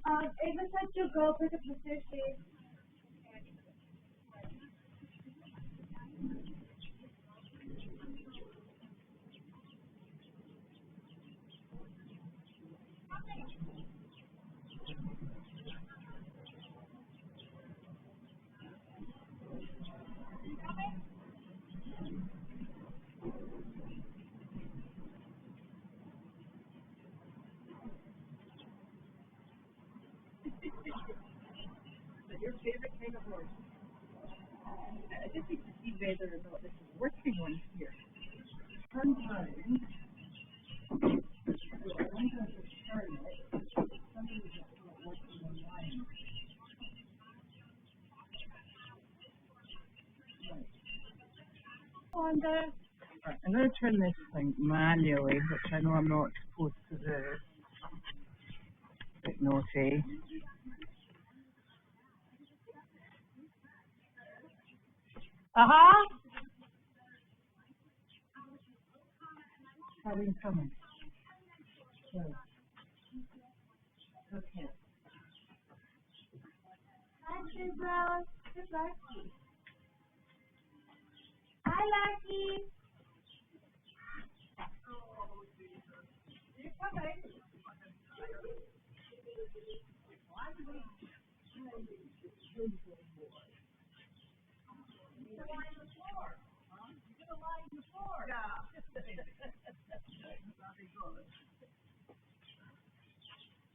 Ava said you'll go pick up the sushi. Your favorite kind of horse? I just need to see whether or not this is working on here. Sometimes, I don't have to turn it. Sometimes it's not working online. Wanda. Right, I'm going to turn this thing manually, which I know I'm not supposed to do. Bit naughty. Carlene coming. So, okay. Hi, Sizzle. Nick.Larkey. Hi, Larky. You're coming.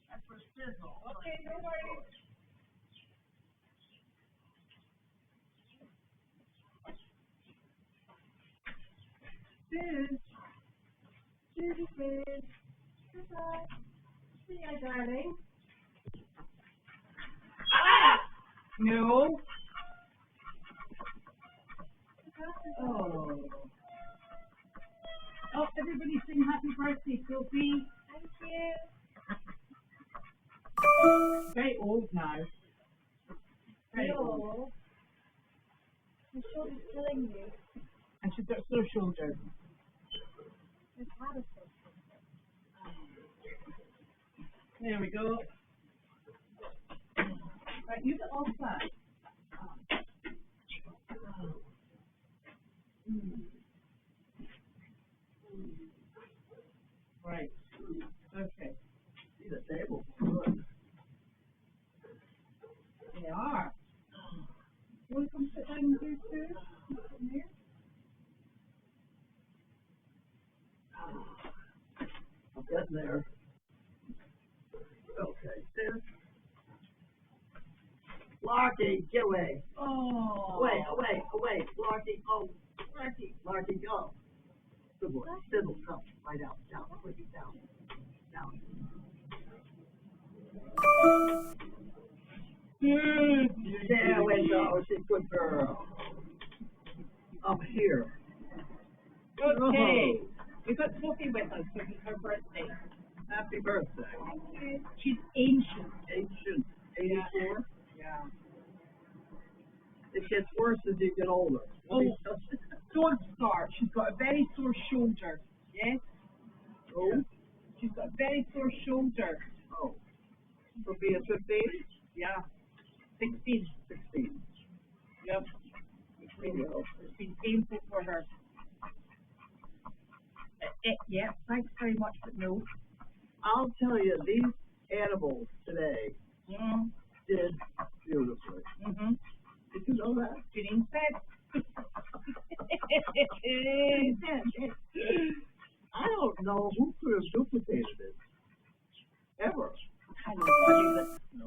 That's for Sizzle. Okay, no worries. Susie. Goodbye. See ya, darling. No. Oh. Oh, everybody sing happy birthday, Sophie. Thank you. Very old now. Very old. Hello. My shoulder's killing me. And she's got sore shoulders. I've had a sore There we go. Right, you get off that. Right. Okay. See the table. Good. They are. You want to come sit down and do too? Come here. I'm getting there. Okay, sis. Larky, get away. Oh. Away. Larky, oh. Larky, go. Good boy. Sizzle, come. Right down, quick, down. There we go. She's a good girl. Up here. Okay. We've got Sophie with us because it's her birthday. Happy birthday. Thank you. She's ancient. 84? Yeah. It gets worse as you get older. Oh, don't start. She's got a very sore shoulder. Yes? Oh? She's got a very sore shoulder. Oh. For being 15? Yeah. 16. Yep. It's been painful for her. Yeah, thanks very much, but no. I'll tell you, these animals today did beautifully. Mm-hmm. Did you know that? Janine said. I don't know who could have duplicated it. Ever. I don't believe it. No,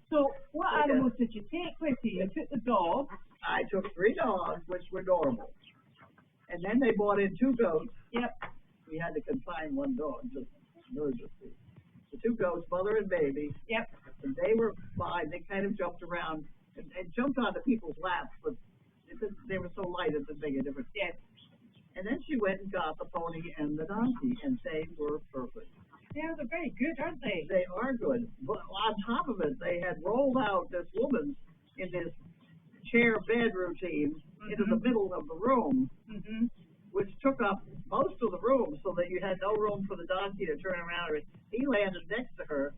so, what animals did you take with you? You took the dog. I took 3 dogs, which were normal. And then they brought in 2 goats. Yep. We had to confine 1 dog, just emergency. The 2 goats, mother and baby. Yep. And they were fine. They kind of jumped around and jumped onto people's laps, but they were so light it didn't make a difference. Yes. And then she went and got the pony and the donkey, and they were perfect. Yeah, they're very good, aren't they? They are good. But on top of it, they had rolled out this woman in this chair bed routine into the middle of the room, which took up most of the room so that you had no room for the donkey to turn around. He landed next to her,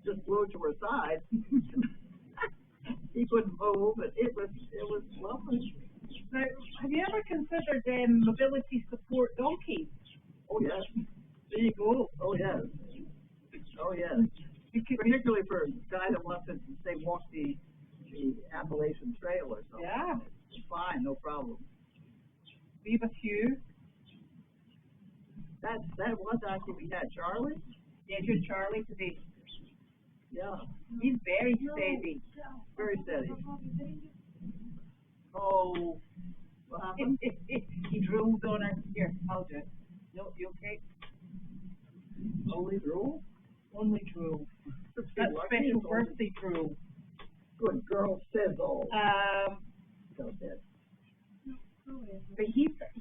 just glued to her side. He couldn't move, and it was lovely. Now, have you ever considered mobility support donkeys? Oh yes. There you go. Oh yes. Oh yes. Particularly for a guy that wants to say walk the Appalachian Trail or something. Yeah. It's fine, no problem. We have a few. That one donkey we had, Charlie. Yeah, good Charlie today. Yeah. He's very steady. Very steady. Oh, what happened? He drooled on her. Here, I'll do it. No, you okay? Only drool? Only drool. That's special birthday drool. Good girl, Sizzle. Go ahead. But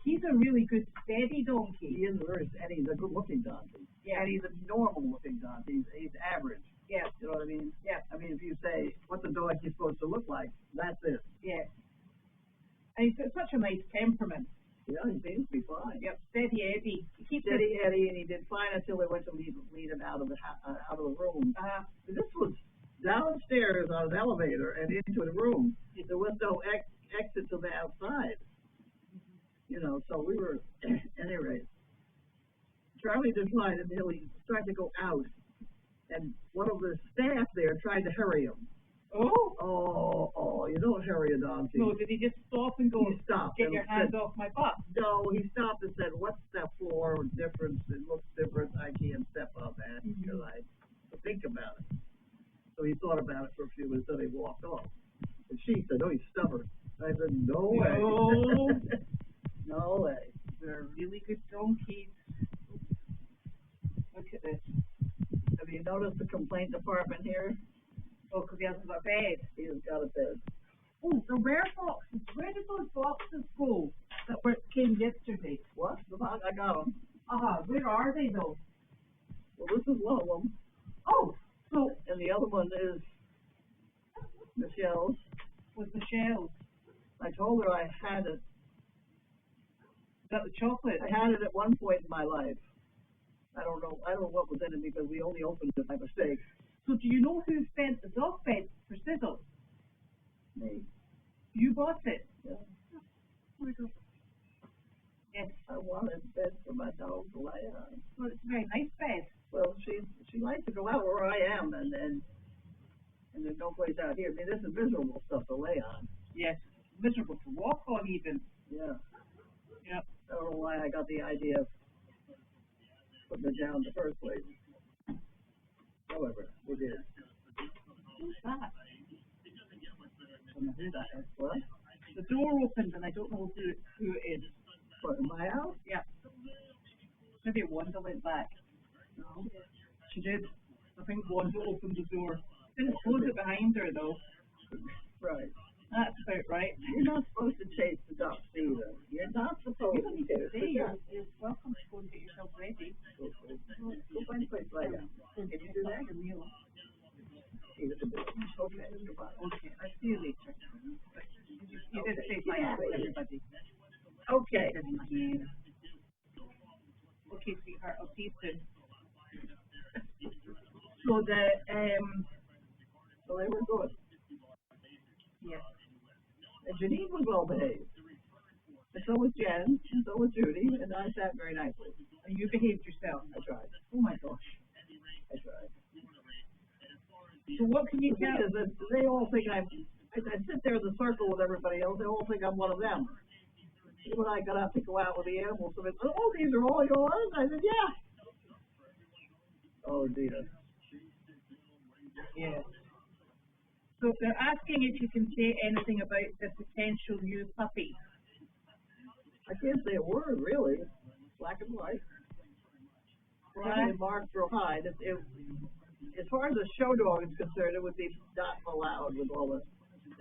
he's a really good steady donkey. He is and he's a good looking donkey. Yeah. And he's a normal looking donkey. He's average. Yeah. You know what I mean? Yeah. I mean, if you say, what's a donkey supposed to look like? That's it. Yeah. And he's got such a nice temperament. Yeah, he seems to be fine. Yep, steady Eddie. Steady Eddie, and he did fine until they went to lead him out of the room. This was downstairs on an elevator and into the room. There was no exit to the outside. You know, so we were, anyway. Charlie did fine until he started to go out, and one of the staff there tried to hurry him. Oh, you don't hurry a donkey. No, did he just stop and go, he stopped get your hands off my butt? No, he stopped and said, what's that floor difference? It looks different. I can't step on that because I think about it. So he thought about it for a few minutes, then he walked off. And she said, oh, he's stubborn. I said, no way. No. No way. They're really good donkeys. Look at this. Have you noticed the complaint department here? Oh, because he hasn't got a bed. He has got a bed. Oh, the rare boxes. Where did those boxes go that came yesterday? What? I got them. Where are they though? Well, this is one of them. Oh, so. And the other one is Michelle's. With Michelle's. I told her I had it. Is that the chocolate? I had it at one point in my life. I don't know what was in it because we only opened it by mistake. So do you know who sent the dog bed for Sizzle? Me. You bought it? Yeah. Oh my God. Yes. I wanted a bed for my dog to lay on. Well, it's a very nice bed. Well, she likes to go out where I am, and there's no place out here. I mean, this is miserable stuff to lay on. Yes. Miserable to walk on even. Yeah. Yep. I don't know why I got the idea of putting it down in the first place. However, we did. Who's that? I don't know who that is. What? The door opened and I don't know who it is. What, in my house? Yeah. Maybe Wanda went back. No. She did. I think Wanda opened the door. Didn't close it behind her though. Right. That's about right. You're not supposed to chase the ducks either. You're not supposed You don't need to stay. to. You're welcome to go and get yourself ready. Go find a place to lie down. Can you do that? Your meal. Okay, goodbye. Okay, I'll see you later. You did say bye to everybody. Okay. Thank you. Okay, sweetheart, I'll see you soon. So So they were good. Yes. And Janine was well behaved. And so was Jen, and so was Judy, and I sat very nicely. And you behaved yourself. I tried. Oh my gosh. I tried. So what can you tell? Because they all think I sit there in the circle with everybody else, they all think I'm one of them. When I got out to go out with the animals, so they said, oh, these are all yours? I said, yeah. Oh, dear. Yeah. So they're asking if you can say anything about the potential new puppy. I can't say a word, really. Black and white. Black. Marked real high. As far as a show dog is concerned, it would be not allowed with all the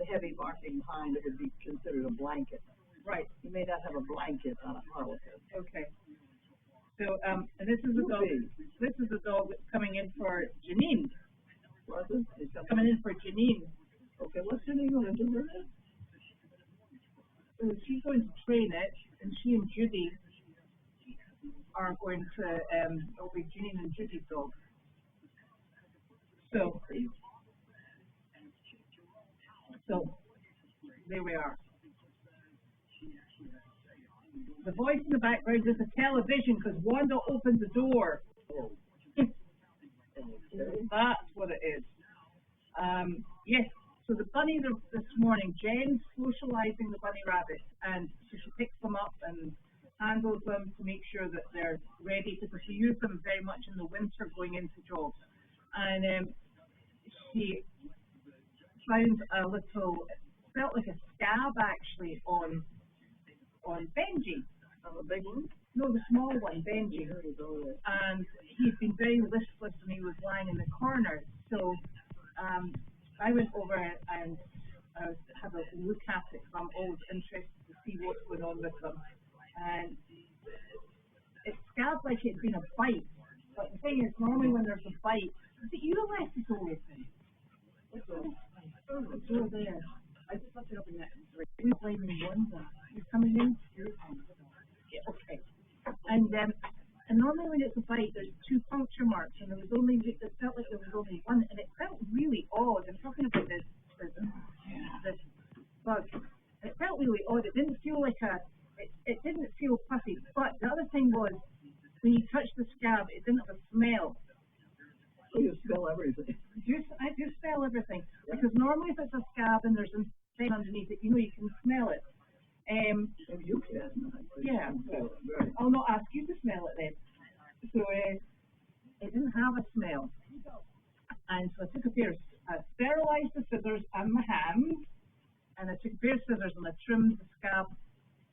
heavy marking behind. It would be considered a blanket. Right. You may not have a blanket on a harlequin. Okay. So, and this is a dog. This is a dog that's coming in for Janine. What is it? Coming in for Janine. Okay, what's Janine going to do with it? So she's going to train it, and she and Judy are going to. It'll be Janine and Judy's dog. So there we are. The voice in the background is a television because Wanda opened the door. Oh. That's what it is. Yes, so the bunnies are this morning. Jen's socializing the bunny rabbits, and so she picks them up and handles them to make sure that they're ready, because she used them very much in the winter going into jobs. And she found a little, it felt like a scab actually on Benji. The big one? No, the small one, Benji. And he'd been very listless and he was lying in the corner. So I went over and had a look at it because I'm always interested to see what's going on with them. And it scabbed like it'd been a bite. But the thing is, normally when there's a bite, is it you left the door open? What's this? Oh, the door there. I just left it open that. We're blaming Wanda. You're coming in? Yeah, okay. And normally when it's a bite, there's 2 puncture marks, and it felt like there was only one, and it felt really odd. I'm talking about this bug. It felt really odd. It didn't feel like it didn't feel puffy. But the other thing was, when you touched the scab, it didn't have a smell. So you smell everything. I do smell everything, because normally if it's a scab and there's something underneath it, you can smell it. You can. Yeah. Right. I'll not ask you to smell it then. So it didn't have a smell. And so I took a pair of, sterilized the scissors and my hands, and I took a pair of scissors and I trimmed the scab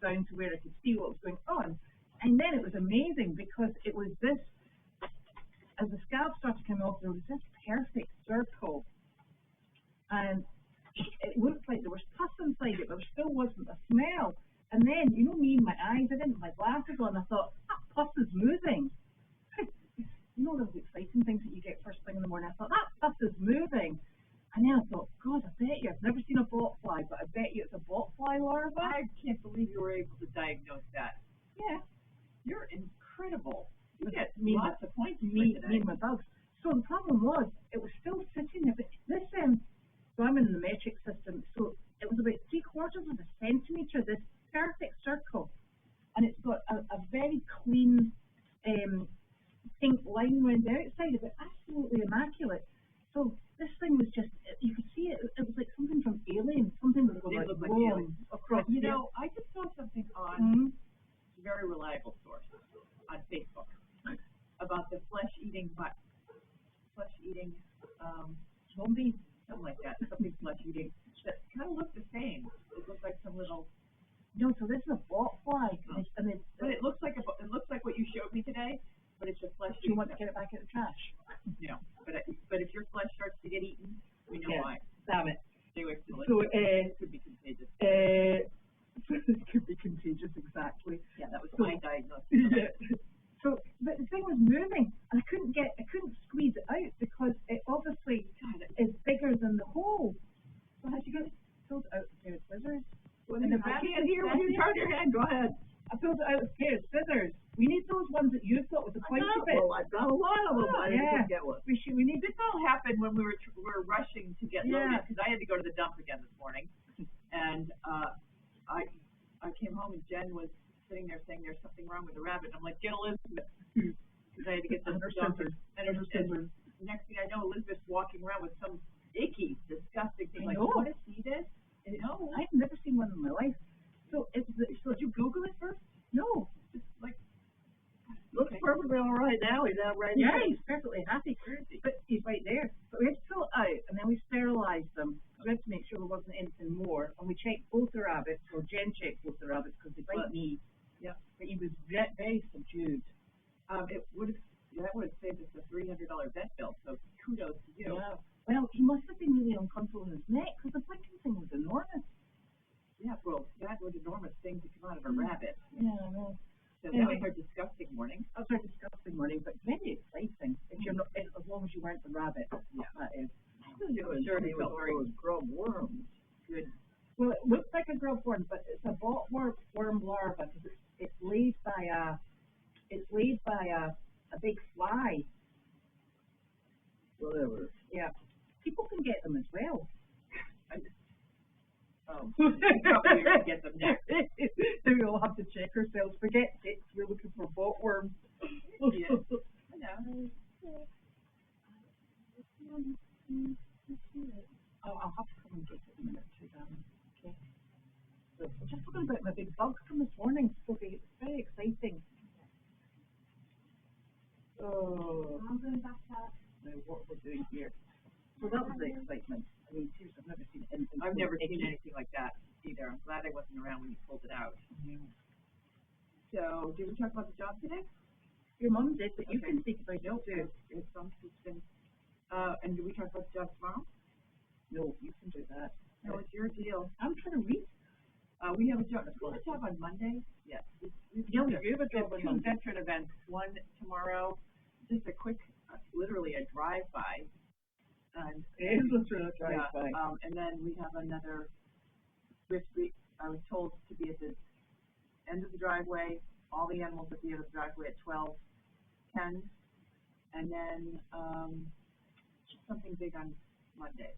down to where I could see what was going on. And then it was amazing, because it was this, as the scab started to come off, there was this perfect circle. And it looked like there was pus inside it, but there still wasn't a smell. And then, me and my eyes, I didn't have my glasses on, I thought, that pus is moving. Those exciting things that you get first thing in the morning. I thought, that pus is moving. And then I thought, God, I bet you, I've never seen a botfly, but I bet you it's a botfly larva. I can't believe you were able to diagnose that. Yeah. You're incredible. You get me, lots of points me and my bugs. So the problem was, it was still sitting there. But this, so I'm in the metric system, so it was about 3/4 of a centimetre, this perfect circle. And it's got a very clean pink line around the outside of it, absolutely immaculate. So this thing was just, you could see it was like something from Alien, something that was like rolling across. I just saw something on a very reliable source on Facebook about the flesh-eating zombies, something like that, something flesh-eating that kind of looked the same. It looked like some little. No, so this is a botfly, but it looks like what you showed me today. But it's your flesh. Do you want to get it back in the trash? No, but if your flesh starts to get eaten, we know why. Damn it. Stay away from it. So it could be contagious. It could be contagious, exactly. Yeah, that was my diagnosis. Yeah. So, but the thing was moving, and I couldn't squeeze it out because it obviously is bigger than the hole. So I had to get it pulled out with a pair of scissors. Well, I can't hear when you turn your head. Go ahead. I pulled it out with a pair of scissors. We need those ones that you've got with the pointy bit. Well, I've got a lot of them. I didn't get one. We need. This all happened when we were rushing to get loaded because I had to go to the dump again this morning, and I came home and Jen was sitting there saying there's something wrong with the rabbit. And I'm like, get Elizabeth, because I had to get the scissors. And next thing I know, Elizabeth's walking around with some icky, disgusting thing. Like, you want to see this? No, I've never seen one in my life. So did you Google it first? No. It's like, looks perfectly all right now. He's out right now. Yeah, he's perfectly happy. But he's right there. But we had to pull it out, and then we sterilized them. We had to make sure there wasn't anything more. And we checked both the rabbits, or Jen checked both the rabbits because they bite me. Yeah. But he was very subdued. That would have saved us a $300 vet bill. So kudos to you. Yeah. Well, he must have been really uncomfortable in his neck because the blinking thing was enormous. Yeah, well, that was an enormous thing to come out of a rabbit. Yeah, I know. So that was our disgusting morning. That was our disgusting morning, but very exciting. If you're not, as long as you weren't the rabbit. Yeah, that is. Sure, he felt very grub worms. Good. Well, it looks like a grub worm, but it's a botworm larva because it's laid by a big fly. Whatever. Yeah. People can get them as well. Probably should get them next. Maybe we'll have to check ourselves. Forget ticks, we're looking for botworms. Yeah. I know. Oh, I'll have to come and get it in a minute too, okay. So, I'm just talking about my big bugs from this morning, Sophie. It's very exciting. Oh. I'm going back out. Now, what we're doing here. So that was the excitement. I mean, seriously, I've never seen anything. I've never seen anything like that either. I'm glad I wasn't around when you pulled it out. Yeah. So, did we talk about the job today? Your mum did, but you can speak about it too. It's been, and did we talk about the job tomorrow? No, you can do that. No, it's your deal. I'm trying to read. We have a job. We have a job on Monday. Yes. We do have a job on two Monday. veteran events. One tomorrow. Just a quick, literally a drive-by. And It is literally a drive-by. And then we have another. I was told to be at the end of the driveway. All the animals at the end of the driveway at 12:10, and then something big on Monday.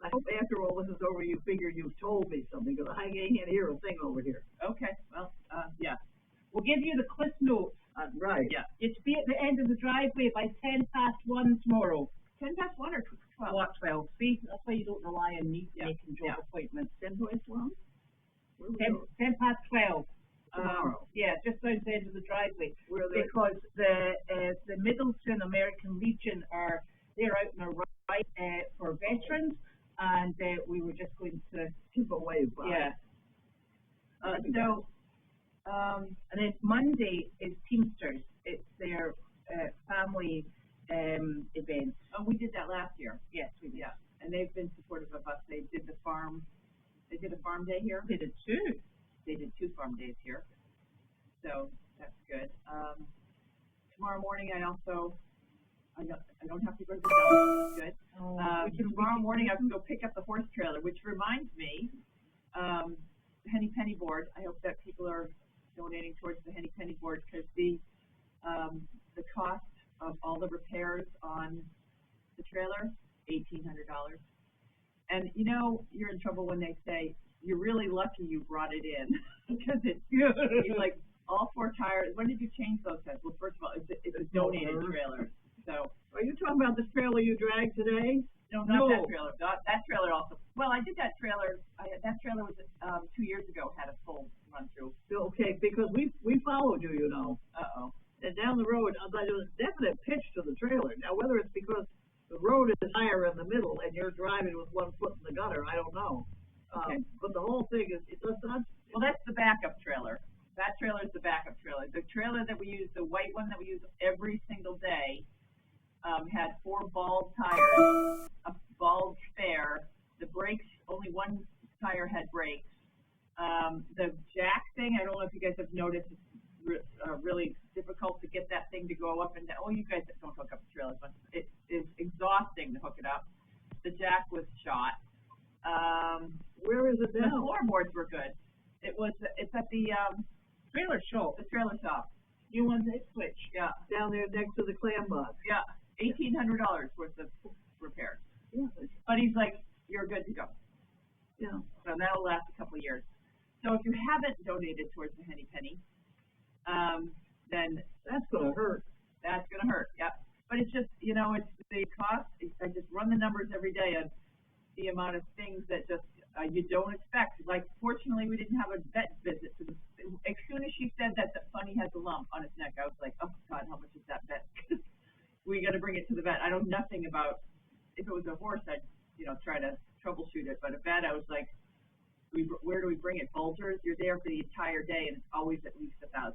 I hope after all this is over, you figure you've told me something, because I can't hear a thing over here. Okay, well, yeah. We'll give you the cliff notes. Right. Yeah. It's to be at the end of the driveway by 1:10 tomorrow. 1:10 or 12? What, 12? See, that's why you don't rely on me making job Yeah. appointments. 10:12? 12. Tomorrow. Yeah, just down the end of the driveway. Where they Because the Middleton American Legion they're out in a ride for veterans, and we were just going to keep a wave by. Yeah. And then Monday is Teamsters. It's their family event. Oh, we did that last year. Yes, we did. Yeah, and they've been supportive of us. They did a farm day here. They did two. They did 2 farm days here, so that's good. Tomorrow morning, I don't have to go to the dump, which is good. Tomorrow morning, I have to go pick up the horse trailer, which reminds me, Henny Penny board. I hope that people are donating towards the Henny Penny board, because the cost of all the repairs on the trailer, $1,800. And you know, you're in trouble when they say, you're really lucky you brought it in, because it's like all 4 tires. When did you change those tires? Well, first of all, it's a donated trailer. So, are you talking about this trailer you dragged today? No, not that trailer. That trailer also. Well, I did that trailer. That trailer was 2 years ago. Had a full run through. Okay, because we followed you, you know. And down the road, there was a definite pitch to the trailer. Now, whether it's because the road is higher in the middle and you're driving with one foot in the gutter, I don't know. Okay. But the whole thing is, it does not. Well, that's the backup trailer. That trailer is the backup trailer. The trailer that we use, the white one that we use every single day, had 4 bald tires, a bald spare. The brakes, only one tire had brakes. The jack thing, I don't know if you guys have noticed, it's really difficult to get that thing to go up and down. Oh, you guys don't hook up the trailers, but it is exhausting to hook it up. The jack was shot. Where is it now? The floorboards were good. It's at the trailer shop. The trailer shop. You want that switch? Yeah. Down there next to the clam box. Yeah. $1,800 worth of repairs. Yeah. But he's like, you're good to go. Yeah. So that'll last a couple of years. So if you haven't donated towards the Henny Penny, then that's going to hurt. That's going to hurt. Yep. But it's just, you know, it's the cost. I just run the numbers every day of the amount of things that just you don't expect. Like, fortunately, we didn't have a vet visit. As soon as she said that Funny has a lump on his neck, I was like, oh God, how much is that vet? We got to bring it to the vet. I know nothing about. If it was a horse, I'd try to troubleshoot it. But a vet, I was like, where do we bring it? Bolters? You're there for the entire day, and it's always at least $1,000.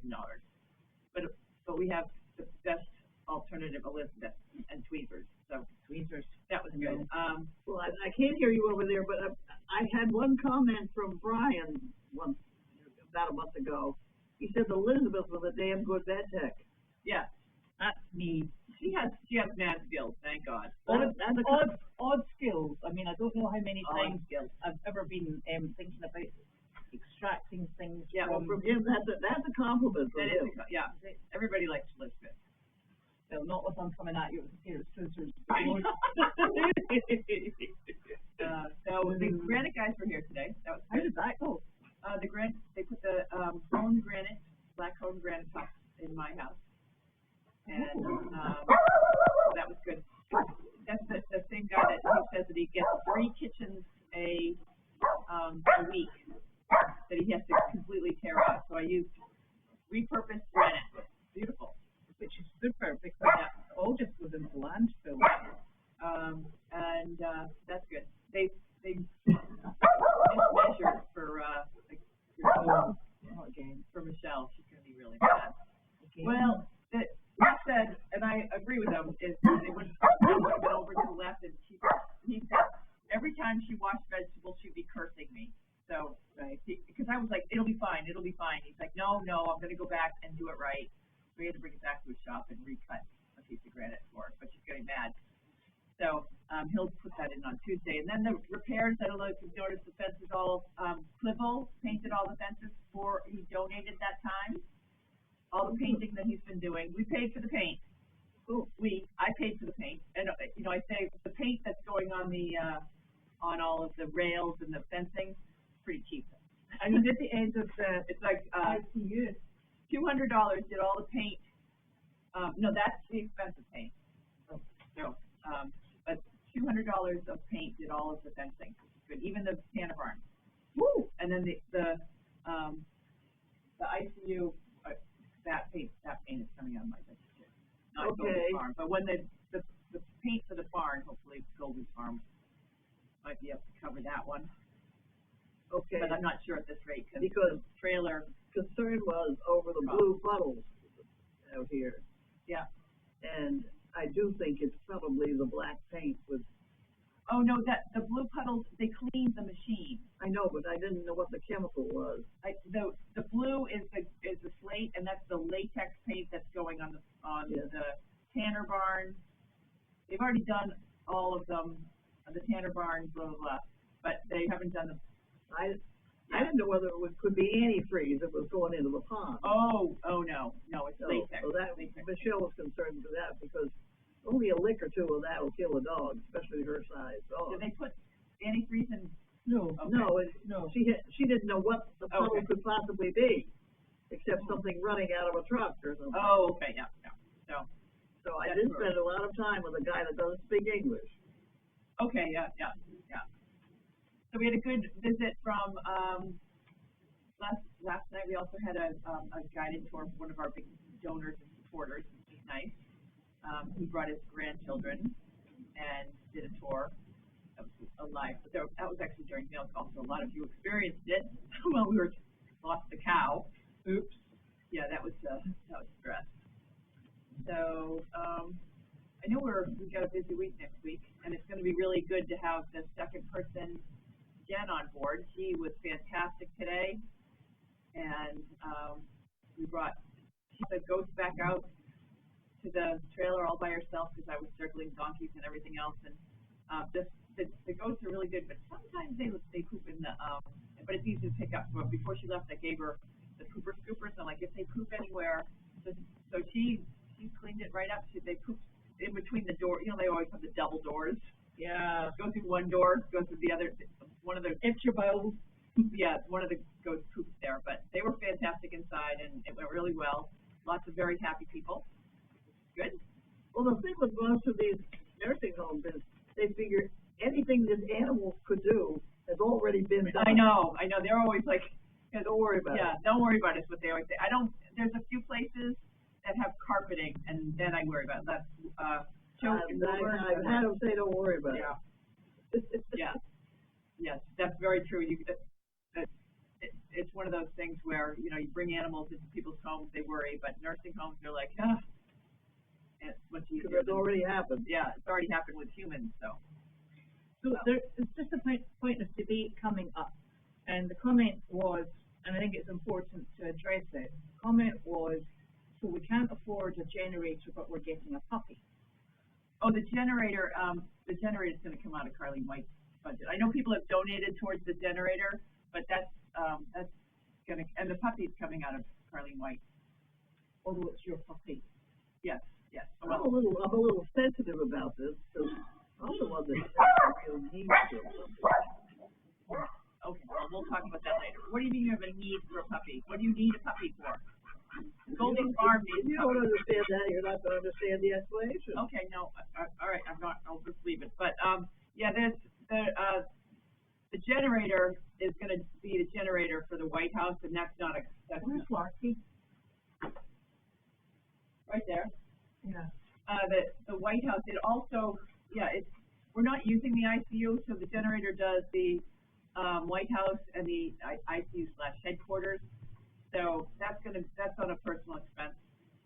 But we have the best alternative, Elizabeth and tweezers. So tweezers, that was good. Well, I can't hear you over there, but I had one comment from Brian about a month ago. He said Elizabeth was a damn good vet tech. Yeah, that's me. She has mad skills, thank God. Odd skills. I mean, I don't know how many times skills I've ever been thinking about extracting things. Yeah, from him, that's a compliment from him. Yeah, everybody likes Elizabeth. Well, not if I'm coming at you with a pair of scissors. So the granite guys were here today. That was How did that go? They put the honed granite, black honed granite tops in my house, and that was good. That's the same guy that he says that he gets 3 kitchens a week that he has to completely tear out. So I used repurposed granite. Beautiful. Which is super because it all just goes into landfill. And that's good. They measured for for Michelle. She's going to be really mad. Okay. Well, he said, and I agree with him, is they would have been over to the left, and he said every time she washed vegetables, she'd be cursing me. So, because I was like, it'll be fine. He's like, no, I'm going to go back and do it right. We had to bring it back to his shop and recut a piece of granite for it, but she's getting mad. So he'll put that in on Tuesday. And then the repairs, I don't know if you've noticed, the fences all, Clivo painted all the fences before he donated that time. All the painting that he's been doing. We paid for the paint. I paid for the paint. And, I say the paint that's going on on all of the rails and the fencing, pretty cheap. I mean, at the end of it's like, $200 did all the paint. No, that's the expensive paint. So, but $200 of paint did all of the fencing. Good, even the Tanner barn. Woo! And then the ICU, that paint is coming out of my budget too. Not Goldie's Farm, but when the paint for the barn, hopefully Goldie's Farm might be able to cover that one. Okay. But I'm not sure at this rate because the trailer. Concern was over the blue puddles out here. Yeah. And I do think it's probably the black paint with. Oh no, the blue puddles, they cleaned the machine. I know, but I didn't know what the chemical was. The blue is the slate, and that's the latex paint that's going on the Tanner barn. They've already done all of them, the Tanner barn, blah blah blah, but they haven't done the. I didn't know whether it could be antifreeze that was going into the pond. Oh no, it's latex. So that latex. Michelle was concerned with that because only a lick or two of that will kill a dog, especially her size dog. Did they put antifreeze in? No, okay. no. She didn't know what the puddle could possibly be, except something running out of a truck or something. Oh, okay, yeah. So I did spend a lot of time with a guy that doesn't speak English. Okay, yeah. So we had a good visit from last night. We also had a guided tour from one of our big donors and supporters, which is nice. He brought his grandchildren and did a tour. That was a live, but that was actually during mail call, so a lot of you experienced it while we lost the cow. Oops. Yeah, that was stress. So I know we got a busy week next week, and it's going to be really good to have the second person, Jen, on board. She was fantastic today, and we brought the ghost back out to the trailer all by herself because I was circling donkeys and everything else, and the ghosts are really good, but sometimes they poop in the but it's easy to pick up. So before she left, I gave her the pooper scoopers. I'm like, if they poop anywhere, so she cleaned it right up. They pooped in between the door. They always have the double doors. Yeah. Go through one door, go through the other. One of the extra bowls. Yeah, one of the ghosts pooped there, but they were fantastic inside, and it went really well. Lots of very happy people. Good. Well, the thing with most of these nursing homes is they figure anything this animal could do has already been done. I know. They're always like, don't worry about it. Yeah, don't worry about it. Is what they always say. There's a few places that have carpeting, and then I worry about it. That's I've had them say, don't worry about it. Yeah. Yes, that's very true. It's one of those things where you bring animals into people's homes, they worry, but nursing homes, they're like, and it's much easier. Because it's already happened. Yeah, it's already happened with humans, so. So there's just a point of debate coming up, and the comment was, and I think it's important to address it. The comment was, so we can't afford a generator, but we're getting a puppy. Oh, the generator is going to come out of Carlene White's budget. I know people have donated towards the generator, but that's going to, and the puppy's coming out of Carlene White. Although it's your puppy. Yes. Yes. I'm a little sensitive about this, because I'm the one that really needs to. Okay, well, we'll talk about that later. What do you mean you have a need for a puppy? What do you need a puppy for? Goldie's Farm needs If you don't understand that, you're not going to understand the explanation. Okay, no, all right, I'll just leave it. But, yeah, the generator is going to be the generator for the White House, and that's not a, that's Nick.Larkey? right there. Yeah. The White House, it also, yeah, we're not using the ICU, so the generator does the, White House and the ICU/headquarters. So that's on a personal expense,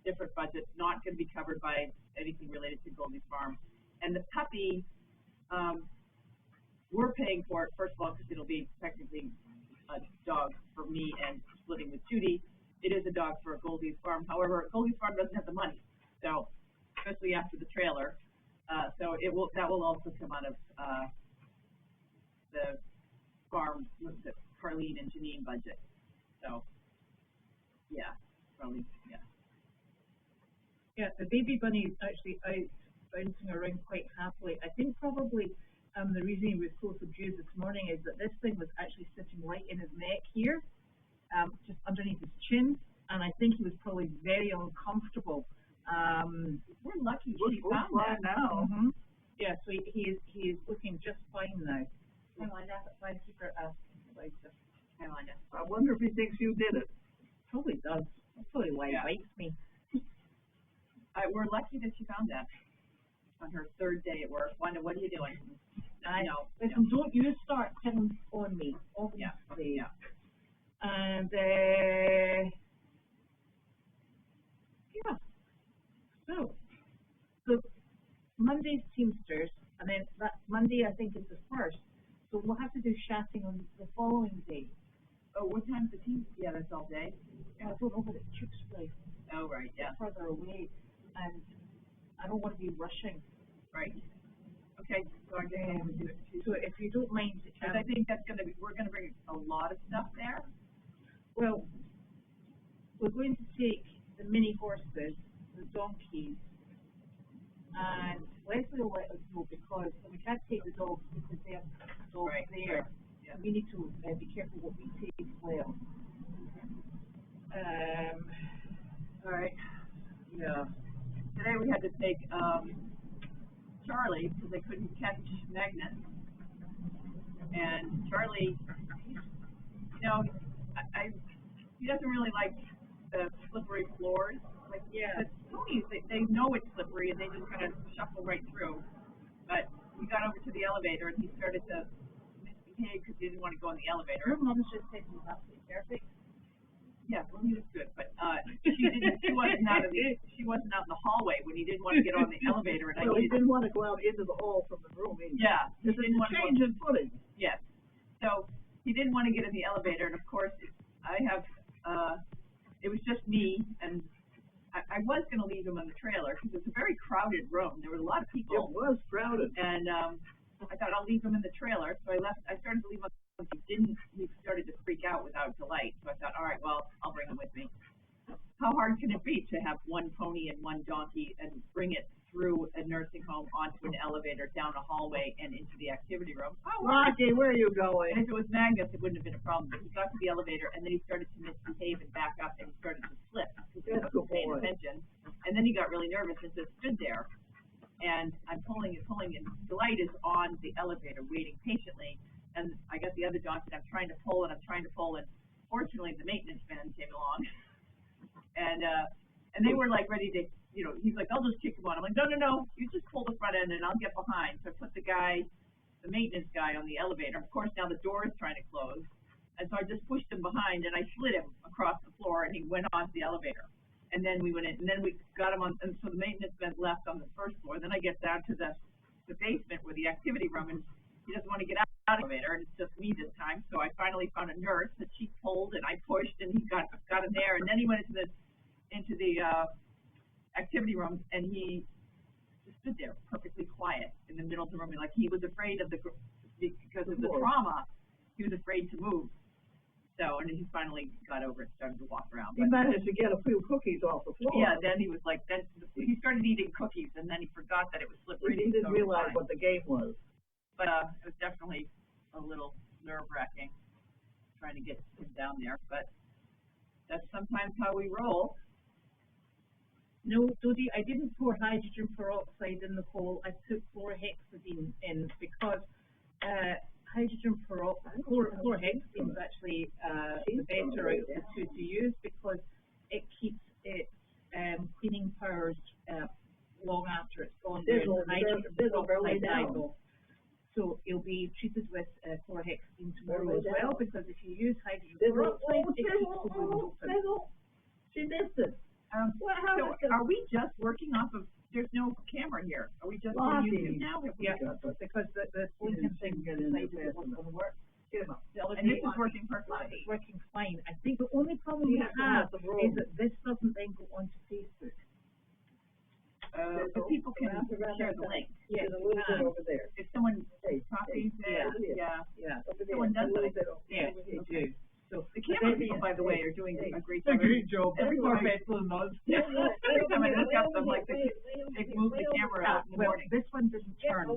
different budget, not going to be covered by anything related to Goldie's Farm. And the puppy, we're paying for it, first of all, because it'll be technically a dog for me and splitting with Judy. It is a dog for Goldie's Farm. However, Goldie's Farm doesn't have the money, so especially after the trailer. So that will also come out of the farm, the Carlene and Janine budget. So yeah, probably, yeah. Yeah, the baby bunny is actually out bouncing around quite happily. I think probably the reason he was so subdued this morning is that this thing was actually sitting right in his neck here, just underneath his chin, and I think he was probably very uncomfortable. We're lucky she found that now. Mm-hmm. Yeah, so he is looking just fine now. Hi, Wanda. Why keep her asking about this? Hi, Wanda. I wonder if he thinks you did it. Probably does. That's probably why he bites me. We're lucky that she found that on her third day at work. Wanda, what are you doing? I know. No. Listen, don't you start sitting on me. Obviously. Yeah. And, yeah. So Monday's Teamsters, and then that Monday I think is the first. So we'll have to do chatting on the following day. Oh, what time's the team? Yeah, that's all day. I don't know, but it's Tewkesbury. Oh, right, yeah. It's further away, and I don't want to be rushing. Right. Okay, so I guess we'll do it Tuesday. So if you don't mind, Because I think we're gonna bring a lot of stuff there. well, we're going to take the mini horses, the donkeys, and Leslie will let us know because we can't take the dogs because they have dogs Right, there. yeah. We need to be careful what we take as well. All right. Yeah. Today we had to take Charlie because they couldn't catch Magnus. And Charlie, you know, he doesn't really like the slippery floors. Like, yeah, the ponies, they know it's slippery and they just kind of shuffle right through. But we got over to the elevator and he started to misbehave because he didn't want to go in the elevator. Her mom just said he was absolutely perfect. Yeah, well, he was good, but she wasn't out in the hallway when he didn't want to get on the elevator. And he didn't want to go out into the hall from the room either. Yeah, he didn't want to change in footing. Yes, so he didn't want to get in the elevator, and of course, it was just me, and I was going to leave him in the trailer because it's a very crowded room. There were a lot of people. It was crowded. And I thought I'll leave him in the trailer, so I started to leave him. He started to freak out without Delight. So I thought, all right, well, I'll bring him with me. How hard can it be to have one pony and one donkey and bring it through a nursing home onto an elevator, down a hallway, and into the activity room? Oh, Rocky, where are you going? And if it was Magnus, it wouldn't have been a problem. But he got to the elevator, and then he started to misbehave and back up, and he started to slip because he wasn't paying attention. And then he got really nervous and just stood there. And I'm pulling and pulling, and Delight is on the elevator waiting patiently. And I got the other donkey, and I'm trying to pull, and fortunately, the maintenance man came along. And they were like ready to, you know, he's like, I'll just kick him on. I'm like, no, you just pull the front end and I'll get behind. So I put the maintenance guy on the elevator. Of course, now the door is trying to close. And so I just pushed him behind and I slid him across the floor and he went onto the elevator. And then we went in and then we got him on, and so the maintenance man left on the first floor. Then I get down to the basement where the activity room, and he doesn't want to get out of the elevator, and it's just me this time. So I finally found a nurse that she pulled and I pushed and he got him there. And then he went into the activity room, and he just stood there perfectly quiet in the middle of the room, like he was afraid because of the trauma, he was afraid to move. So, and then he finally got over it, started to walk around. He managed to get a few cookies off the floor. Yeah, then he was like, he he started eating cookies, and then he forgot that it was slippery. He didn't realize what the game was. But it was definitely a little nerve-wracking trying to get him down there. But that's sometimes how we roll. No, Dodie, I didn't pour hydrogen peroxide in the hole. I put chlorhexidine in because hydrogen peroxide, chlorhexidine is actually the better out of the two to use because it keeps its cleaning powers long after it's gone down. Hydrogen peroxide dies. So it'll be treated with chlorhexidine tomorrow as well because if you use hydrogen peroxide, it keeps the wound open. She missed it. So are we just working off of, there's no camera here. Are we just on YouTube now? Yeah, because the blinking thing decided it wasn't going to work. And this is working perfectly. It's working fine. I think the only problem we have is that this doesn't then go onto Facebook. But people can share the link. Yes, there's a little bit over there. If someone copies it, someone does it. Yes, they do. So the camera people, by the way, are doing a great job. Every more better than us. Every time I look up, I'm like, they move the camera out in the morning. This one doesn't turn.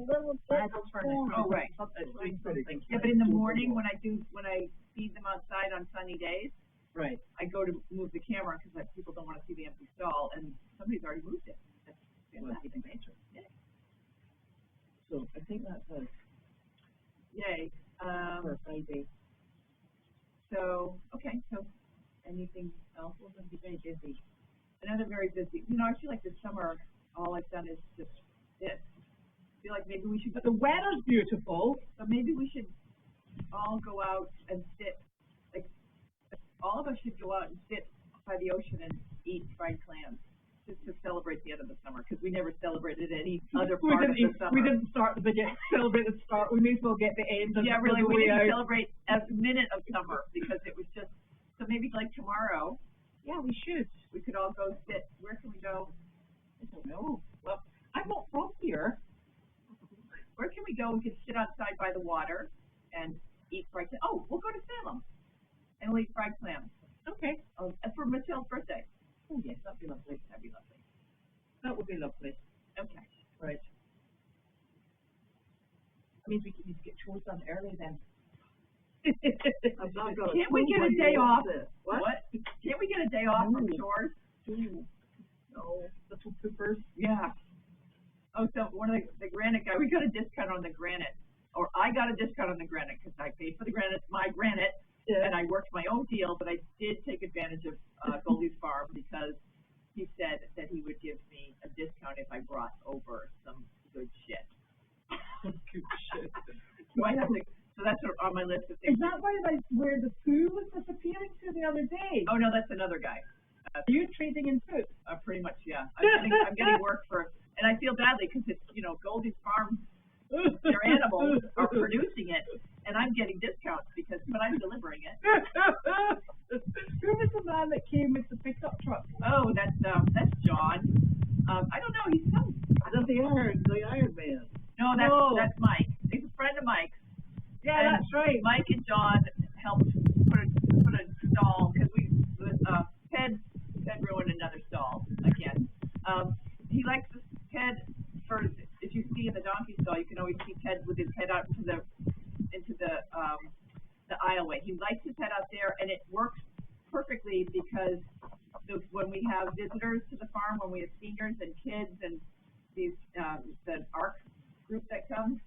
I have to turn it. Oh, right. It's doing something. Yeah, but in the morning when I feed them outside on sunny days, right, I go to move the camera because people don't want to see the empty stall, and somebody's already moved it. That's even better. Yeah. So I think that's us. Yay. For Friday. So, okay, so anything else? We're going to be very busy. Another very busy. You know, I feel like this summer, all I've done is just this. I feel like maybe we should. But the weather's beautiful. So maybe we should all go out and sit. Like, all of us should go out and sit by the ocean and eat fried clams. Just to celebrate the end of the summer, because we never celebrated any other part of the summer. We didn't start the beginning, celebrate the start. We may as well get the end. Yeah, really, we didn't celebrate a minute of summer because it was just. So maybe like tomorrow. Yeah, we should. We could all go sit. Where can we go? I don't know. Well, I'm not from here. Where can we go? We could sit outside by the water and eat fried clams. Oh, we'll go to Salem and we'll eat fried clams. Okay. For Michelle's birthday. Oh, yes, that'd be lovely. That'd be lovely. That would be lovely. Okay. Right. That means we need to get chores done early then. Can't we get a day off? What? Can't we get a day off from chores? No, little poopers. Yeah. Oh, so one of the granite guy, we got a discount on the granite. Or I got a discount on the granite because I paid for the granite, my granite. Yeah. And I worked my own deal, but I did take advantage of Goldie's Farm because he said that he would give me a discount if I brought over some good shit. Good shit. So I have to. So that's on my list of things. Is that where the poo was disappearing to the other day? Oh no, that's another guy. Are you trading in poo? Pretty much, yeah. I'm getting work for, and I feel badly because it's Goldie's Farm. Their animals are producing it, and I'm getting discounts but I'm delivering it. Who was the man that came with the pickup truck? Oh, that's John. I don't know. He's some. That's the Iron Man. No, that's Mike. He's a friend of Mike's. Yeah, that's right. Mike and John helped put a stall because Ted ruined another stall again. He likes this Ted for. If you see in the donkey stall, you can always see Ted with his head out into the aisleway. He likes his head out there, and it works perfectly because when we have visitors to the farm, when we have seniors and kids and these the ARC group that comes,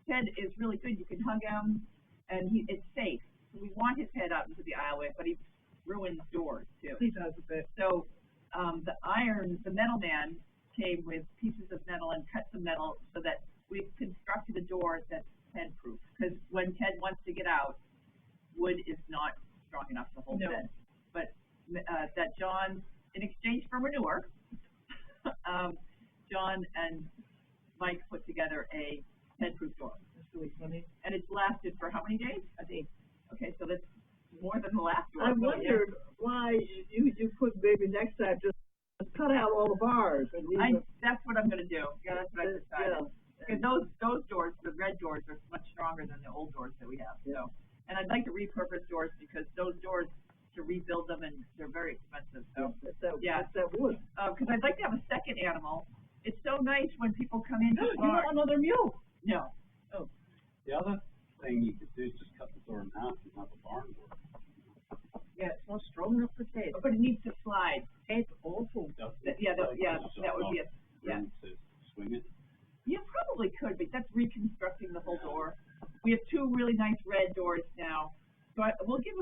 Ted is really good. You can hug him, and it's safe. So we want his head out into the aisleway, but he ruins doors too. He does a bit. So the metal man came with pieces of metal and cut some metal so that we've constructed a door that's Ted-proof. Because when Ted wants to get out, wood is not strong enough to hold Ted. But that John, in exchange for manure, John and Mike put together a Ted-proof door. That's really funny. And it's lasted for how many days? A day. Okay, so that's more than the last door. I wondered why you could maybe next time just cut out all the bars. And that's what I'm going to do. Yeah, that's what I decided. Because those doors, the red doors, are much stronger than the old doors that we have. So, and I'd like to repurpose doors because those doors, to rebuild them, and they're very expensive. So that Yeah. That would. Because I'd like to have a second animal. It's so nice when people come in to You want another mule? No. Oh. The other thing you could do is just cut the door in half and have a barn door. Yeah, it's not strong enough for Ted. But it needs to slide. Ted's awful. That would be a, yeah. To swing it. You probably could, but that's reconstructing the whole door. We have two really nice red doors now. So we'll give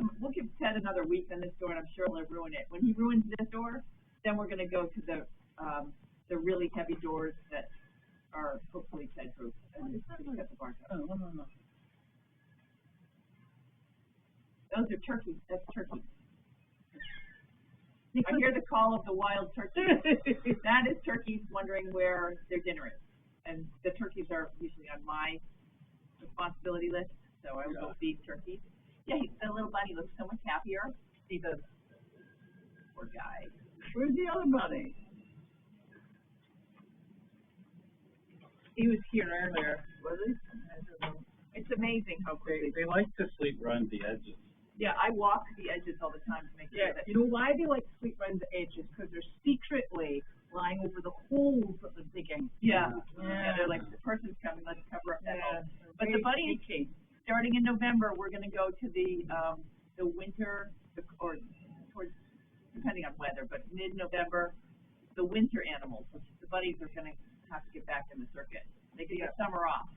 Ted another week on this door, and I'm sure he'll ruin it. When he ruins this door, then we're going to go to the really heavy doors that are hopefully Ted-proof. And cut the barn down. Oh, no. Those are turkeys. That's turkey. I hear the call of the wild turkey. That is turkeys wondering where their dinner is. And the turkeys are usually on my responsibility list, so I will go feed turkeys. Yeah, the little bunny looks so much happier. See the poor guy. Where's the other bunny? He was here earlier. Was he? It's amazing how quickly. They like to sleep around the edges. Yeah, I walk the edges all the time to make sure that. You know why they like to sleep around the edges? Because they're secretly lying over the holes that they're digging. Yeah, they're like, the person's coming, let's cover up that hole. But the bunnies, starting in November, we're going to go to the winter, or towards, depending on weather, but mid-November, the winter animals, which the bunnies are going to have to get back in the circuit. They get the summer off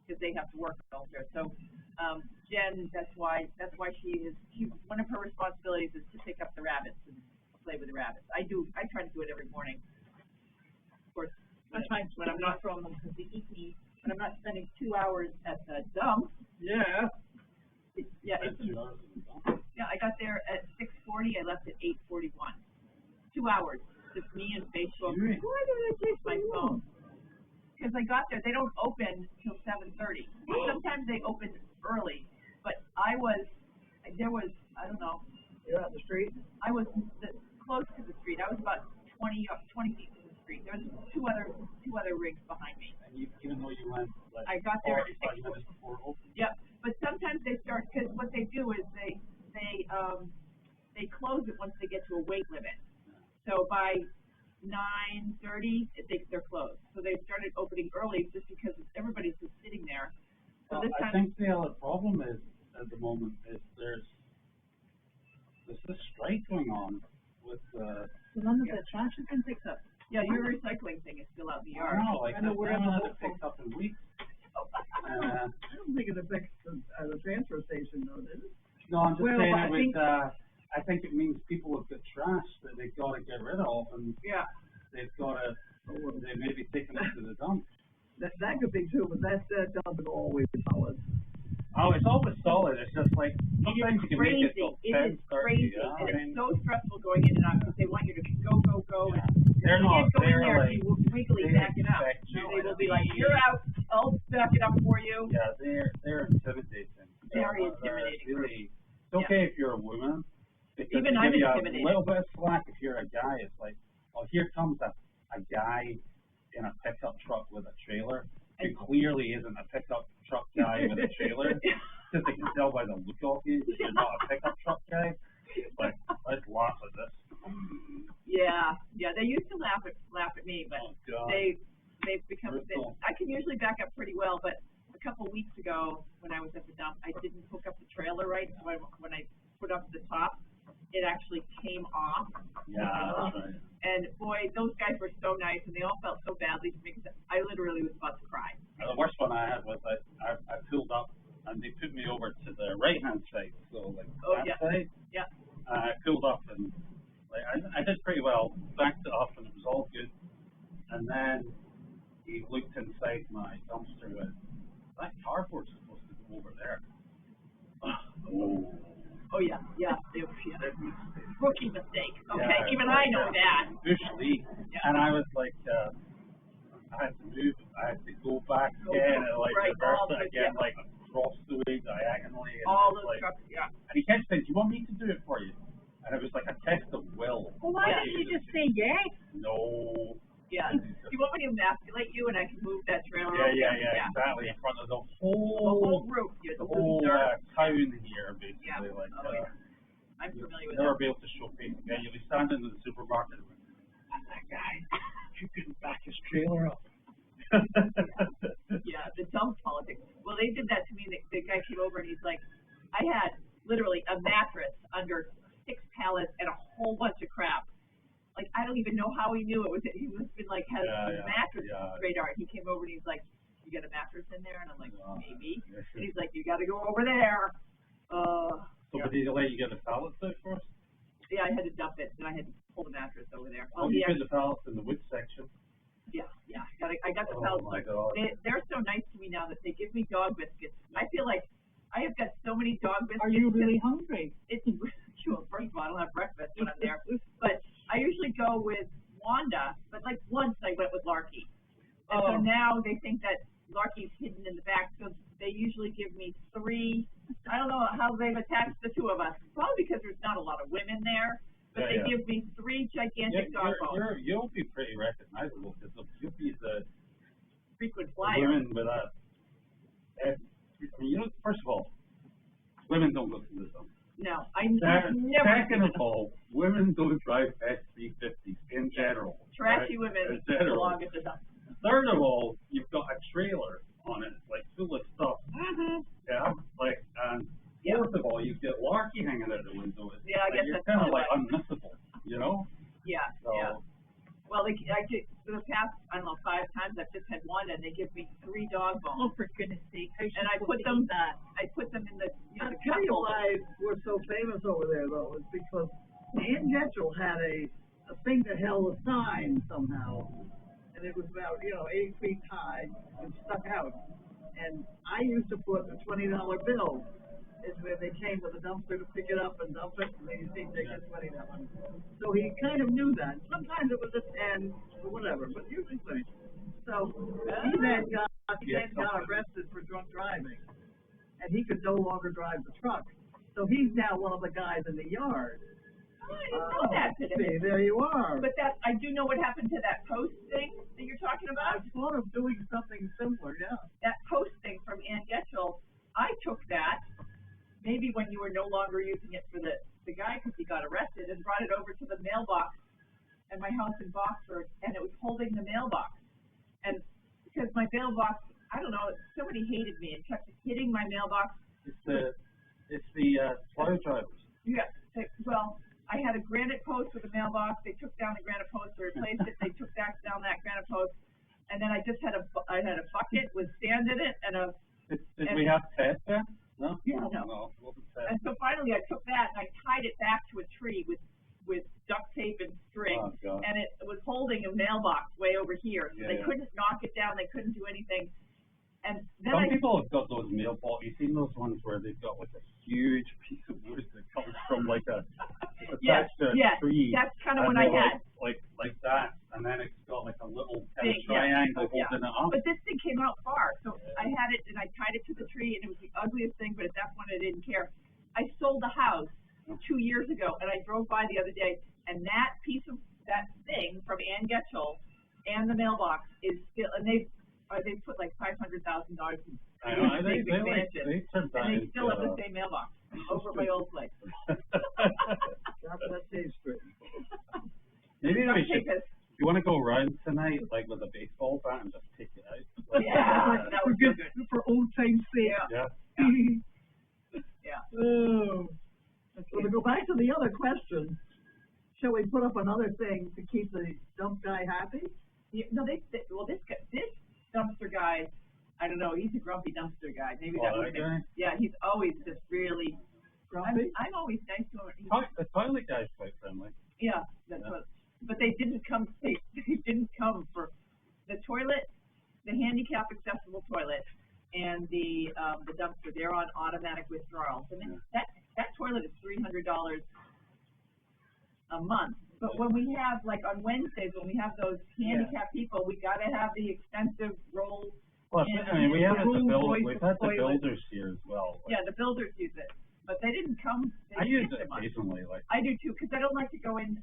because they have to work all winter. So Jen, that's why one of her responsibilities is to pick up the rabbits and play with the rabbits. I try to do it every morning. Of course, when I'm not from them because they eat me. When I'm not spending 2 hours at the dump. Yeah. I got there at 6:40. I left at 8:41. 2 hours, just me and Facebook. Why did I take my phone? Because I got there, they don't open till 7:30. Sometimes they open early, but I don't know. You're out the street? I was close to the street. I was about 20 feet from the street. There was two other rigs behind me. And even though you went, I got there at 5 minutes before open. Yep, but sometimes they start, because what they do is they close it once they get to a weight limit. So by 9:30, they're closed. So they started opening early just because everybody's just sitting there. So this time, I think the other problem is at the moment is there's this strike going on with So none of the trash has been picked up. yeah, your recycling thing is still out in the yard. I know, like I know, we're I in the haven't whole picked up in weeks. I don't think it affects the transfer station, though, does it? No, I'm just saying I it think, I think it means people have got trash that they've got to get rid of, and they've got to, they may be taking it to the dump. That could be true, but that doesn't always solid. Oh, it's always solid. It's just like sometimes you can make it till 10:30. Crazy. Yeah? And it's so stressful going in and out because they want you to go. Yeah. And They're you not. can't go in They're there like. and you wiggly back it up. You They will be like, "You're out. I'll back it up for you." Yeah, they're intimidating. Very intimidating. Really, it's okay if you're a woman. Because Even they I'm give you intimidated. a little bit of slack if you're a guy. It's like, oh, here comes a guy in a pickup truck with a trailer. It clearly isn't a pickup truck guy with a trailer. Because they can tell by the look of you, you're not a pickup truck guy. But let's laugh at this. Yeah. They used to laugh at me, but they've become. I can usually back up pretty well, but a couple weeks ago when I was at the dump, I didn't hook up the trailer right. So when I put up the top, it actually came off. Yeah, that's right. And boy, those guys were so nice, and they all felt so badly for me because I literally was about to cry. The worst one I had was I pulled up and they put me over to the right hand side, so like that side. Yeah. I pulled up and like I did pretty well, backed it up and it was all good. And then he looked inside my dumpster and that cardboard's supposed to go over there. Oh yeah. Rookie mistake. Okay, even I know that. Bush league. Yeah. And I was like, I had to move, I had to go back again and like reverse it again, like across the way diagonally. And all those like, trucks, And he kept saying, do you want me to do it for you? And it was like a test of will. Well, why didn't you just say yes? No. Yeah. Do you want me to emasculate you and I can move that trailer? Yeah, exactly. In front of the whole roof. the whole town here, basically. Yeah. Like, I'm familiar with Never that. be able to show face. Yeah, you'll be standing in the supermarket. That's that guy. You couldn't back his trailer up. Yeah, the dump politics. Well, they did that to me. The guy came over and he's like, I had literally a mattress under 6 pallets and a whole bunch of crap. Like, I don't even know how he knew it was. He must have been like, has a mattress radar. He came over and he's like, you got a mattress in there? And I'm like, maybe. And he's like, you got to go over there. So, but did he let you get the pallets out first? Yeah, I had to dump it, and I had to pull the mattress over there. Oh, you put the pallets in the wood section. Yeah. I got the pallets. Oh my God. They're so nice to me now that they give me dog biscuits. I feel like I have got so many dog biscuits. Are you really hungry? It's sure. First of all, I don't have breakfast when I'm there, but I usually go with Wanda. But like once I went with Larkey, and so now they think that Larkey's hidden in the back, so they usually give me 3. I don't know how they've attached the 2 of us. Probably because there's not a lot of women there, but they give me 3 gigantic dog bones. You'll be pretty recognizable because you'll be the Frequent flyer. women with a. You know, first of all, women don't listen to them. No, I never. Second of all, women don't drive S350s in general. Trashy women belong at the dump. Third of all, you've got a trailer on it, like full of stuff. Yeah, like, and fourth of all, you've got Larkey hanging out the window. Yeah, I guess you're that's kind of like unmissable, you know? Yeah, So, Well, I did, for the past, I don't know, 5 times I've just had one, and they give me 3 dog bones. Oh, for goodness sake! And I put them in the, I'll the tell you cup why we're so famous over there, though, is because Ann Getchell had a thing that held a sign somehow, and it was about 8 feet high and stuck out. And I used to put a $20 bill is where they came with a dumpster to pick it up and dump it, and they think they get $20. So he kind of knew that. Sometimes it was a 10 or whatever, but usually 20. So he then got arrested for drunk driving, and he could no longer drive the truck. So he's now one of the guys in the yard. I didn't know that today. See, there you are. But I do know what happened to that post thing that you're talking I about. thought of doing something similar, yeah. That post thing from Ann Getchell, I took that, maybe when you were no longer using it for the guy because he got arrested, and brought it over to the mailbox at my house in Boxford, and it was holding the mailbox. And because my mailbox, I don't know, somebody hated me and kept hitting my mailbox. It's the plow drivers. Yeah, well, I had a granite post with a mailbox. They took down the granite post, they replaced it. They took back down that granite post, and then I just had a bucket with sand in it and a. Did we have Ted then? No. Yeah, no. And so finally, I took that and I tied it back to a tree with duct tape and string, and it was holding a mailbox way over here. So they couldn't knock it down. They couldn't do anything. And then some people have got those mailboxes. You've seen those ones where they've got like a huge piece of wood that comes from like a tree. That's kind of what I had. Like that, and then it's got like a little kind of triangle holding it up. But this thing came out far, so I had it and I tied it to the tree, and it was the ugliest thing. But at that point, I didn't care. I sold the house 2 years ago, and I drove by the other day, and that piece of that thing from Ann Getchell and the mailbox is still, and they put like $500,000 in big expansion, and they still have the same mailbox over my old place. That tastes good. Maybe we should. If you want to go around tonight, like with a baseball bat, and just take it out. That was good for old time's sake. Yeah. Oh. So to go back to the other question, shall we put up another thing to keep the dump guy happy? No, this dumpster guy, I don't know, he's a grumpy dumpster guy. Maybe that would guy? Yeah, he's always just really grumpy. I'm always nice to him. The toilet guy's quite friendly. Yeah, that's what. But they didn't come. They didn't come for the toilet, the handicap accessible toilet, and the dumpster. They're on automatic withdrawals. I mean, that toilet is $300 a month. But when we have, like on Wednesdays, when we have those handicapped people, we got to have the expensive roll. Well, I mean, we've had the builders here as well. Yeah, the builders use it, but they didn't come. I use it occasionally. I do too, because I don't like to go in,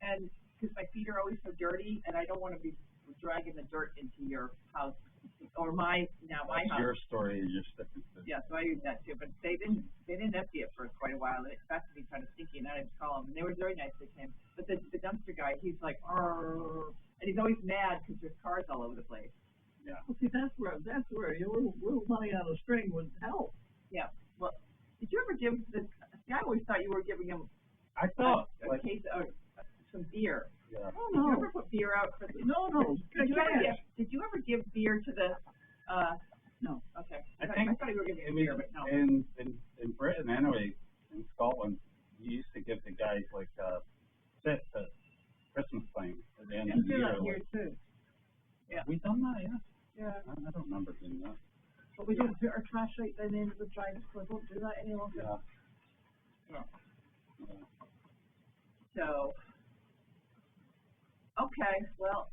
and because my feet are always so dirty, and I don't want to be dragging the dirt into your house or my That's house. your story, you're sticking to. Yeah, so I use that too, but they didn't empty it for quite a while. It got to be kind of stinky, and I had to call them, and they were very nice. They came, but the dumpster guy, he's like, "Arr," and he's always mad because there's cars all over the place. Yeah. Well, see, that's where your little money on a string would help. Yeah. Well, did you ever give the? I always thought you were giving him I thought, a case of some beer. yeah. Oh Did you no, ever put beer out for the? no. Did you ever give beer to the? No. Okay. I thought you were giving it beer, was but no. in Britain anyway, in Scotland, you used to give the guys like sets at Christmas time at the end You of the do year. that here Like, too. Yeah. we done that, yeah. Yeah. I don't remember doing that. But we don't put our trash right down the end of the drive, so I don't do that any longer. Yeah. Yeah. Yeah. So. Okay. Well.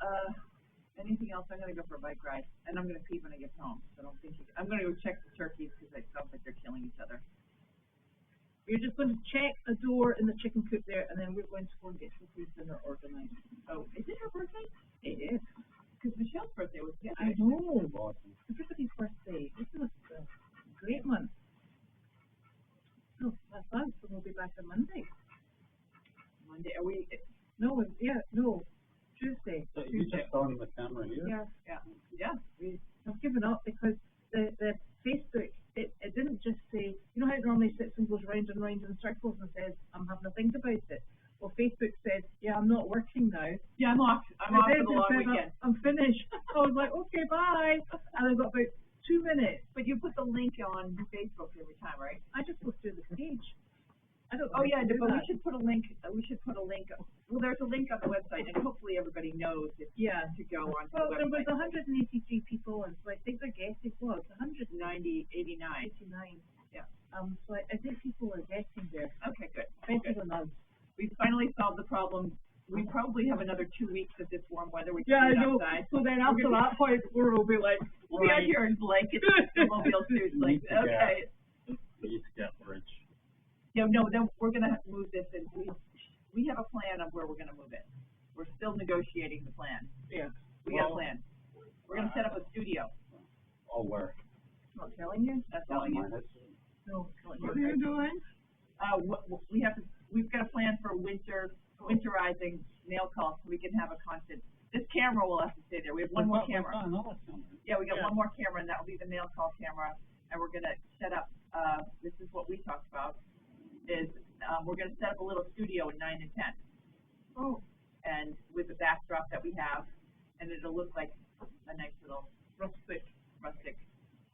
Anything else? I'm gonna go for a bike ride, and I'm gonna pee when I get home. So I don't think I'm gonna go check the turkeys because it sounds like they're killing each other. You're just going to check a door in the chicken coop there, and then we're going to go and get Sophie's dinner organized. Oh, is it her birthday? It is. Because Michelle's birthday was I yesterday. know. Awesome. Everybody's birthday. This is a great month. Oh, that's us, so we'll be back on Monday. Monday. Are we? No, Tuesday. So you just on the camera here? Yeah. Yeah. I've given up because the Facebook, it didn't just say, you know how it normally sits and goes round and round in circles and says, I'm having a think about it. Well, Facebook said, yeah, I'm not working now. Yeah, I'm off. I'm off for the long weekend. I'm finished. I was like, okay, bye. And I got about 2 minutes. But you put the link on Facebook every time, right? I just go through the page. I don't. Oh yeah, do but we that. should put a link. Well, there's a link on the website, and hopefully everybody knows to go on Well, the there was website. 183 people, and so I think they're guessing. Well, it's 89. 189. Yeah. So I think people are guessing there. Okay, good. Better than us. We finally solved the problem. We probably have another 2 weeks of this warm weather. We Yeah, I can eat know. outside. So then after that point, we'll be like, We'll be out here in blankets, and mobile suits. Like, okay. We used to get rich. Yeah, no, then we're gonna move this, and we have a plan of where we're gonna move it. We're still negotiating the plan. Yeah. We got a plan. We're gonna set up a studio. Oh, where? Not telling you? That's telling you. No, not What are you doing? We've got a plan for winterizing mail calls so we can have a constant. This camera will have to stay there. We have one more camera. Another camera. Yeah, we got one more camera, and that will be the mail call camera. And we're gonna set up. This is what we talked about. We're gonna set up a little studio in 9 and 10. Oh. And with the backdrop that we have, and it'll look like a nice little rustic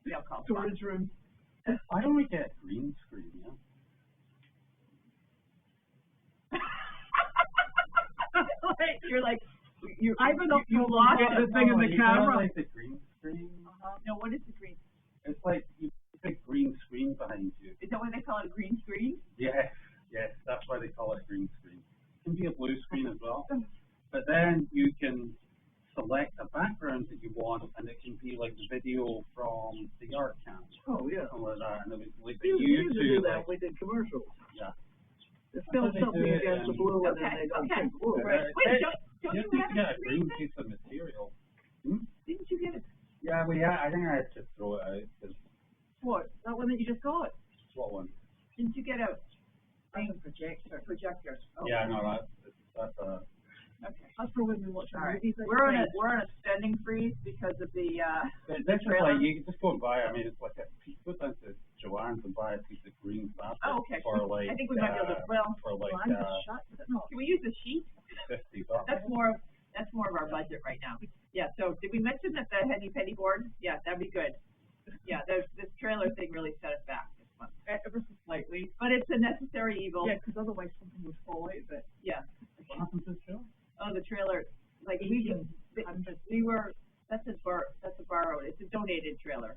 mail call spot. Storage room. Why don't we get a green screen, yeah? You're like, you I've been up you to lost get it. the thing in the You know, camera. like the green screen? No, what is the green? It's like you put a green screen behind you. Is that why they call it a green screen? Yes, that's why they call it green screen. It can be a blue screen as well. But then you can select a background that you want, and it can be like the video from the art camp. Oh, yeah. Something like that, and it was like We used to do YouTube. that. We did commercials. Yeah. They film They something do it against the in- blue, and then Okay, they don't okay. take blue. Right. Wait, don't You you have have to get a a green screen? piece of material. Didn't you get it? Yeah, I think I had to throw it out because What? That one that you just got? what one? Didn't you get a Projector. projector? Oh, Yeah, no, that's a. Okay. That's for when we watch All our right. movies. We're on a spending freeze because of the This is trailer? like you can just go and buy. I mean, it's like go down to Joanne's and buy a piece of green fabric Oh, okay. for like I think we might be able to. Well, for like Well, I'm just shut, is it not? can we use a sheet? $50. That's more of our budget right now. Yeah. So did we mention that the Henny Penny board? Yeah, that'd be good. Yeah. This trailer thing really set us back this month. Ever so slightly. But it's a necessary evil. Yeah, because otherwise something would fall out of it. Yeah. What happened to the show? Oh, the trailer. Like that's a borrowed. It's a donated trailer.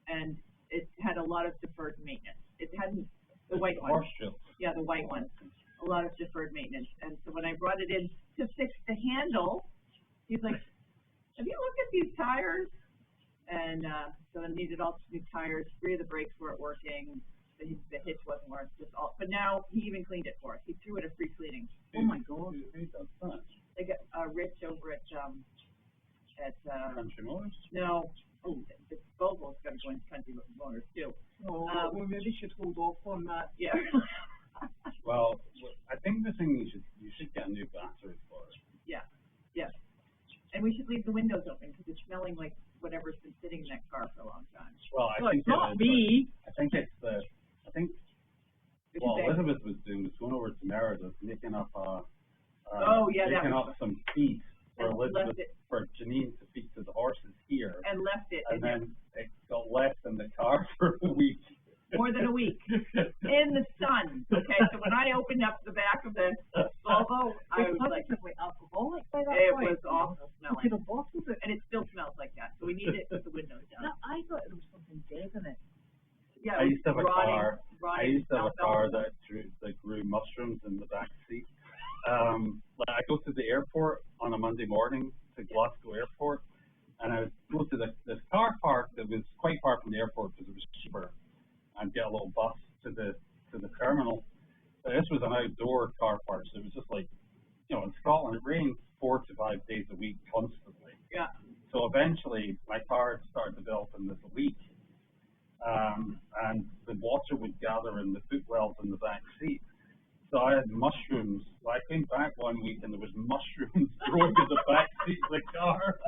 And it had a lot of deferred maintenance. It hadn't the white one. Horse show. Yeah, the white one. A lot of deferred maintenance. And so when I brought it in to fix the handle, he's like, "Have you looked at these tires?" And so I needed all new tires. 3 of the brakes weren't working. The hitch wasn't working. But now he even cleaned it for us. He threw it a free cleaning. Oh my God. Who does that? They got Rich over at Country Motors? No, the Volvo's gotta go into Country Motors too. Oh, we maybe should hold off on that. Yeah. Well, I think the thing you should get a new battery for it. Yeah. And we should leave the windows open, because it's smelling like whatever's been sitting in that car for a long time. Well, I think it's not me. I think Elizabeth was going over to Meredith, making up making up some feed for Elizabeth, for Janine to feed to the horses here. And left it. And then it got left in the car for a week. More than a week. In the sun. Okay, so when I opened up the back of the Volvo, I was like, alcoholic by that it point. was awful smelling. Could have bottled it. And it still smells like that, so we need it with the windows down. No, I thought there was something dead in it. Yeah, I used to have a car. Rotting I used to have a car alcohol. that grew mushrooms in the back seat. I go to the airport on a Monday morning to Glasgow Airport, and I would go to this car park that was quite far from the airport because it was cheaper, and get a little bus to the terminal. But this was an outdoor car park, so it was just like, in Scotland it rains 4 to 5 days a week constantly. Yeah. So eventually my car started to develop in this leak. And the water would gather in the footwells in the back seat. So I had mushrooms. Well, I came back one week and there was mushrooms growing in the back seat of the car.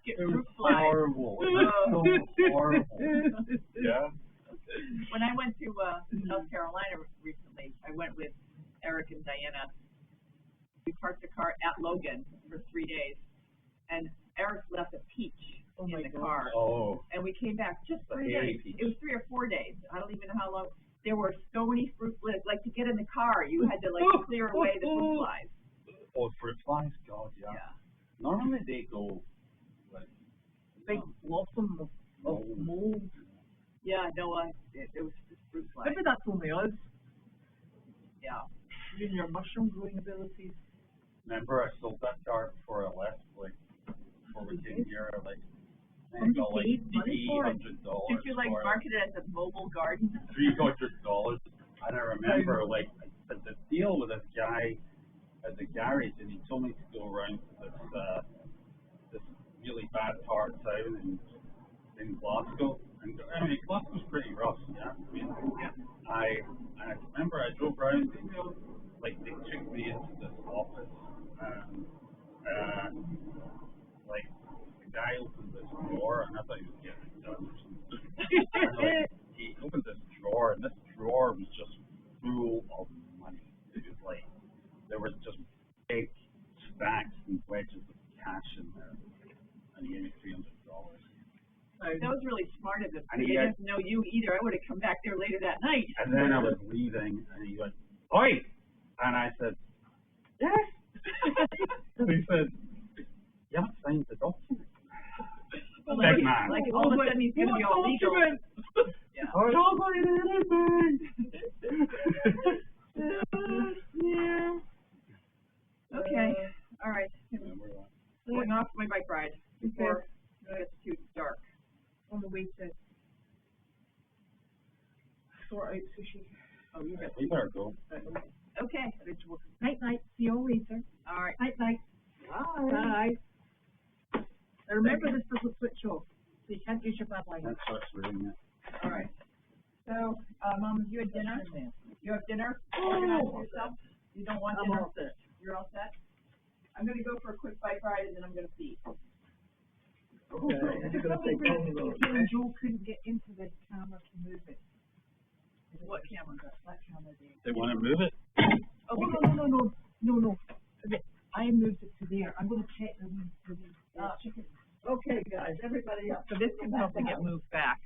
It was horrible. It was so horrible. Yeah. When I went to South Carolina recently, I went with Eric and Diana. We parked the car at Logan for 3 days, and Eric left a peach in the car. Oh. And we came back just 3 days. Peach. It was 3 or 4 days. I don't even know how long. There were so many fruit flies. Like, to get in the car, you had to clear away the fruit flies. Oh, fruit flies? God, yeah. Normally they go like Big blossom of mold. Yeah, no, it was just fruit flies. Maybe that's only us. Yeah. You and your mushroom growing abilities. Remember, I sold that car before I left, before we came here, I got like $300. Did you market it as a mobile garden? $300. And I remember, I had the deal with this guy at the garage, and he told me to go around to this really bad part of town in Glasgow. And I mean, Glasgow's pretty rough, yeah. I remember I drove around, they took me into this office, and the guy opened this drawer, and I thought he was getting it done or something. And, he opened this drawer, and this drawer was just full of money. It was there was just big stacks and wedges of cash in there, and he gave me $300. That was really smart of him. And he didn't know you either. I would have come back there later that night. And then I was leaving, and he went, "Oi!" And I said, "Yes." And he said, "You haven't signed the document." Big man. All of a sudden he's going to be all legal. Yeah. I don't sign anything. Okay. All right. Going off my bike ride before it gets too dark. On the way to sort out sushi. Oh, you got We better go. Okay. Night night. See you all later. All right. Night night. Bye. And remember, this doesn't switch off, so you can't use your bad line. That starts reading it. All right. So, Mom, you had dinner? You have dinner? Oh, Organize yourself? You don't want I'm dinner? all set. You're all set? I'm going to go for a quick bike ride, and then I'm going to feed. Okay. Joe couldn't get into the camera to move it. What camera? That camera there. They want to move it? Oh, no. I moved it to there. I'm going to check the chicken. Okay, guys, everybody up. So this can help to get moved back.